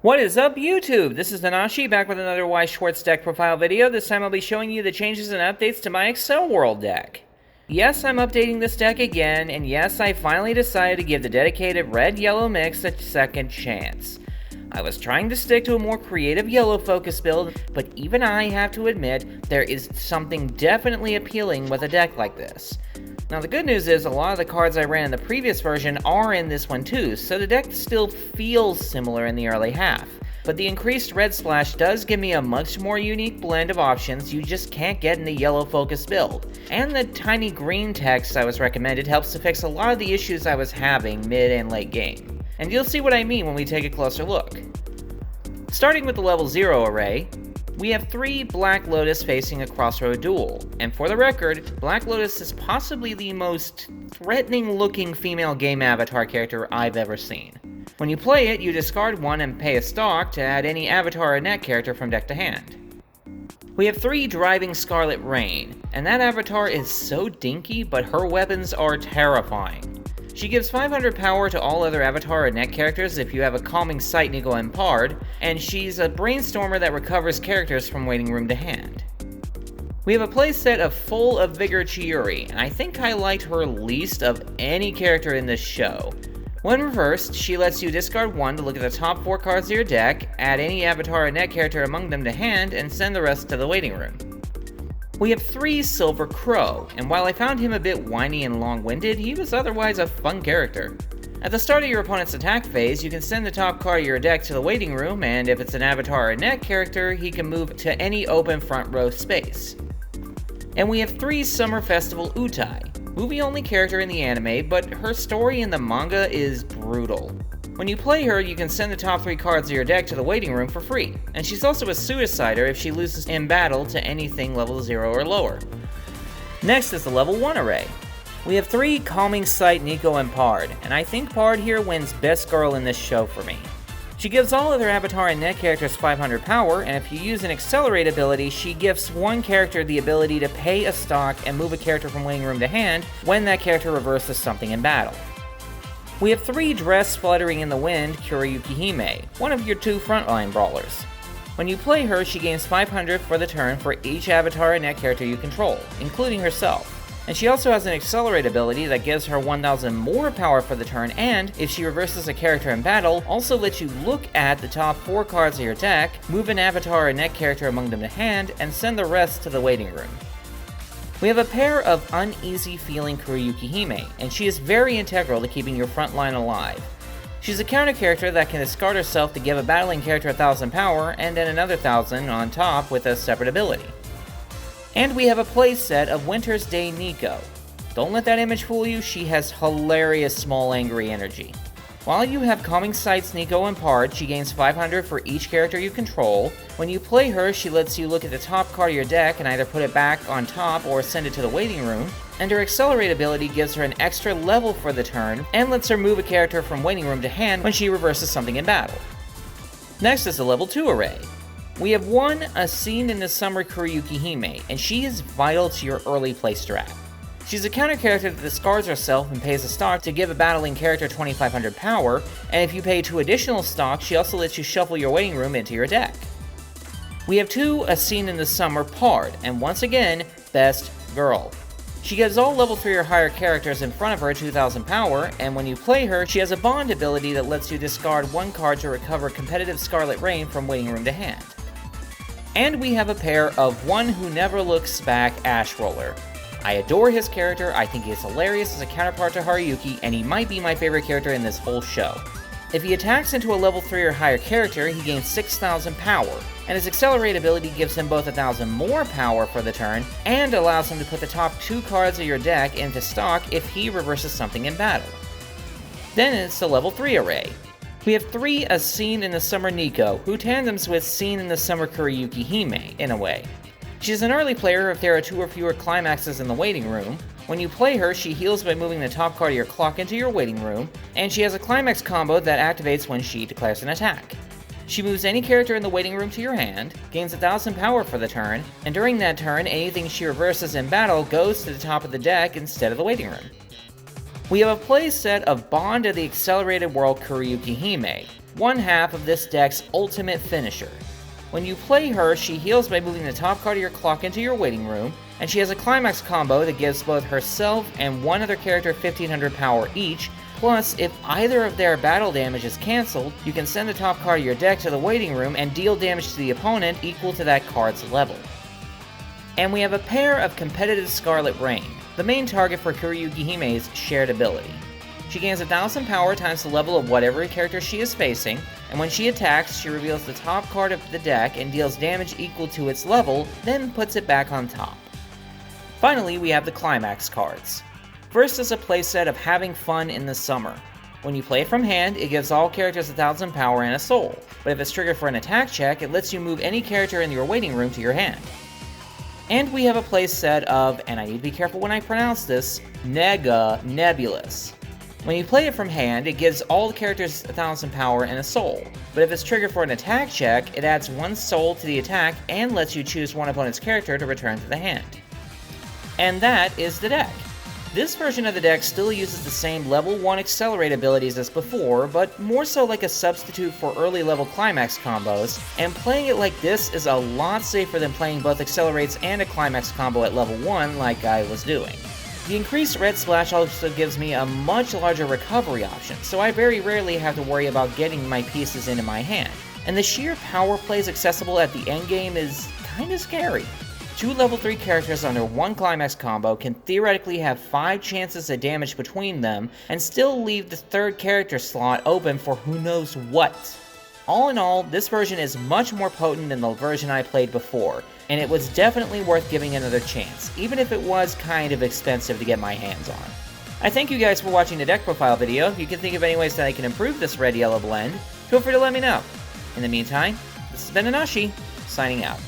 What is up, YouTube? This is Nanashi, back with another Weiss Schwarz deck profile video. This time I'll be showing you the changes and updates to my Accel World deck. Yes, I'm updating this deck again, and yes, I finally decided to give the dedicated red-yellow mix a second chance. I was trying to stick to a more creative yellow focus build, but even I have to admit there is something definitely appealing with a deck like this. Now the good news is a lot of the cards I ran in the previous version are in this one too, so the deck still feels similar in the early half. But the increased red splash does give me a much more unique blend of options you just can't get in the yellow focus build. And the tiny green text I was recommended helps to fix a lot of the issues I was having mid and late game. And you'll see what I mean when we take a closer look. Starting with the level 0 array, we have 3 Black Lotus facing a crossroad duel, and for the record, Black Lotus is possibly the most threatening looking female game avatar character I've ever seen. When you play it, you discard 1 and pay a stock to add any avatar or net character from deck to hand. We have 3 Driving Scarlet Rain, and that avatar is so dinky, but her weapons are terrifying. She gives 500 power to all other avatar or net characters if you have a Calming Sight Nico Impard, and she's a brainstormer that recovers characters from waiting room to hand. We have a playset full of Vigor Chiuri, and I think I liked her least of any character in this show. When reversed, she lets you discard 1 to look at the top 4 cards of your deck, add any avatar or net character among them to hand, and send the rest to the waiting room. We have 3 Silver Crow, and while I found him a bit whiny and long-winded, he was otherwise a fun character. At the start of your opponent's attack phase, you can send the top card of your deck to the waiting room, and if it's an avatar or net character, he can move to any open front row space. And we have 3 Summer Festival Utai, movie-only character in the anime, but her story in the manga is brutal. When you play her, you can send the top 3 cards of your deck to the waiting room for free, and she's also a suicider if she loses in battle to anything level 0 or lower. Next is the level 1 array. We have 3 Calming Sight Nico and Pard, and I think Pard here wins best girl in this show for me. She gives all other avatar and net characters 500 power, and if you use an Accelerate ability, she gifts one character the ability to pay a stock and move a character from waiting room to hand when that character reverses something in battle. We have 3 Dress Fluttering in the Wind Kuriyuki Hime, one of your 2 frontline brawlers. When you play her, she gains 500 for the turn for each avatar and net character you control, including herself. And she also has an Accelerate ability that gives her 1000 more power for the turn, and if she reverses a character in battle, also lets you look at the top 4 cards of your deck, move an avatar or net character among them to hand, and send the rest to the waiting room. We have a pair of Uneasy Feeling Kuriyuki Hime, and she is very integral to keeping your front line alive. She's a counter character that can discard herself to give a battling character 1000 power, and then another 1000 on top with a separate ability. And we have a playset of Winter's Day Nico. Don't let that image fool you, she has hilarious small angry energy. While you have Calming Sight's Nico and Pard, she gains 500 for each character you control. When you play her, she lets you look at the top card of your deck and either put it back on top or send it to the waiting room. And her Accelerate ability gives her an extra level for the turn, and lets her move a character from waiting room to hand when she reverses something in battle. Next is the level 2 array. We have 1 A Scene in the Summer Kuriyuki Hime, and she is vital to your early play strat. She's a counter character that discards herself and pays a stock to give a battling character 2500 power, and if you pay 2 additional stocks, she also lets you shuffle your waiting room into your deck. We have 2 A Scene in the Summer Pard, and once again, best girl. She gives all level 3 or higher characters in front of her 2000 power, and when you play her, she has a bond ability that lets you discard 1 card to recover competitive Scarlet Rain from waiting room to hand. And we have a pair of One Who Never Looks Back Ash Roller. I adore his character, I think he is hilarious as a counterpart to Haruyuki, and he might be my favorite character in this whole show. If he attacks into a level 3 or higher character, he gains 6000 power, and his Accelerate ability gives him both 1000 more power for the turn, and allows him to put the top 2 cards of your deck into stock if he reverses something in battle. Then it's the level 3 array. We have 3 A Scene in the Summer Nico, who tandems with Scene in the Summer Kuriyuki Hime, in a way. She's an early player if there are 2 or fewer climaxes in the waiting room. When you play her, she heals by moving the top card of your clock into your waiting room, and she has a climax combo that activates when she declares an attack. She moves any character in the waiting room to your hand, gains 1,000 power for the turn, and during that turn, anything she reverses in battle goes to the top of the deck instead of the waiting room. We have a play set of Bond of the Accelerated World Kuroyuki Hime, one half of this deck's ultimate finisher. When you play her, she heals by moving the top card of your clock into your waiting room, and she has a Climax combo that gives both herself and one other character 1,500 power each. Plus, if either of their battle damage is cancelled, you can send the top card of your deck to the waiting room and deal damage to the opponent equal to that card's level. And we have a pair of competitive Scarlet Rain, the main target for Kuroyuki Hime's shared ability. She gains 1,000 power times the level of whatever character she is facing, and when she attacks, she reveals the top card of the deck and deals damage equal to its level, then puts it back on top. Finally, we have the Climax Cards. First is a playset of Having Fun in the Summer. When you play it from hand, it gives all characters 1,000 power and a soul, but if it's triggered for an attack check, it lets you move any character in your waiting room to your hand. And we have a playset of, and I need to be careful when I pronounce this, Nega Nebulous. When you play it from hand, it gives all the characters 1,000 power and a soul, but if it's triggered for an attack check, it adds 1 soul to the attack and lets you choose one opponent's character to return to the hand. And that is the deck. This version of the deck still uses the same level 1 accelerate abilities as before, but more so like a substitute for early level climax combos, and playing it like this is a lot safer than playing both accelerates and a climax combo at level 1 like I was doing. The increased red splash also gives me a much larger recovery option, so I very rarely have to worry about getting my pieces into my hand, and the sheer power plays accessible at the endgame is kinda scary. 2 level 3 characters under 1 climax combo can theoretically have 5 chances of damage between them and still leave the 3rd character slot open for who knows what. All in all, this version is much more potent than the version I played before, and it was definitely worth giving another chance, even if it was kind of expensive to get my hands on. I thank you guys for watching the deck profile video. If you can think of any ways that I can improve this red-yellow blend, feel free to let me know. In the meantime, this has been Anashi, signing out.